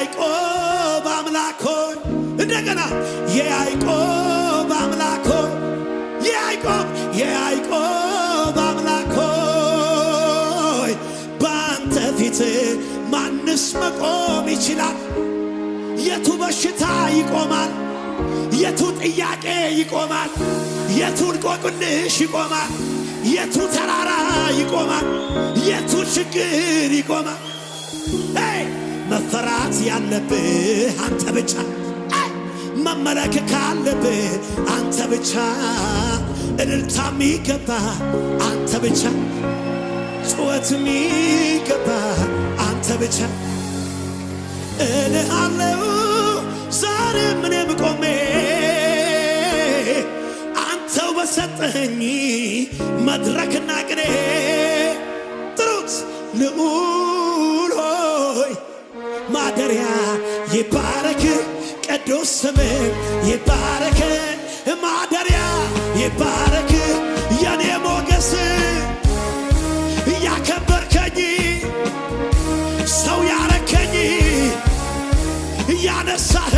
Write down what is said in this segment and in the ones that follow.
የያዕቆብ አምላክ ሆይ እንደገና የያዕቆብ አምላክ ሆይ የያዕቆብ አምላክ ሆይ በአንተ ፊት ማንስ መቆም ይችላል? የቱ በሽታ ይቆማል? የቱ ጥያቄ ይቆማል? የቱ እንቆቅልሽ ይቆማል? የቱ ተራራ ይቆማል? የቱ ችግር ይቆማል? መፈራት ያለብህ አንተ ብቻ፣ መመለክ ካለብህ አንተ ብቻ፣ እልልታ የሚገባ አንተ ብቻ፣ ጩኸት የሚገባ አንተ ብቻ። እልሃለሁ ዛሬ ምንም ቆሜ አንተው በሰጠኸኝ መድረክና ቅኔ ጥሩት ልዑል ሆይ ማደሪያ ይባረክ፣ ቅዱስ ስምህ ይባረክ፣ ማደሪያ ይባረክ። የኔ ሞገስ ያከበርከኝ ሰው ያረከኝ ያነሳህ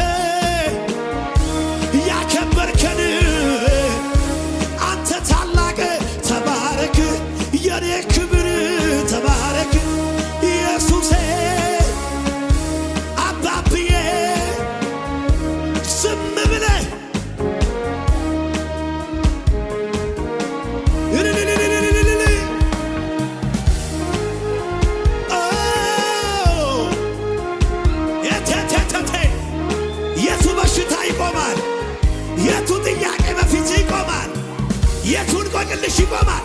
ያከበርከን አንተ ታላቅ ተባረክ፣ የኔ ክብር ተባረክ። ኢየሱሴ አባብዬ ዝም ብለህ የቱ በሽታ ይቆማል? የቱ ጥያቄ በፊት ይቆማል? የቱን ቆቅልሽ ይቆማል?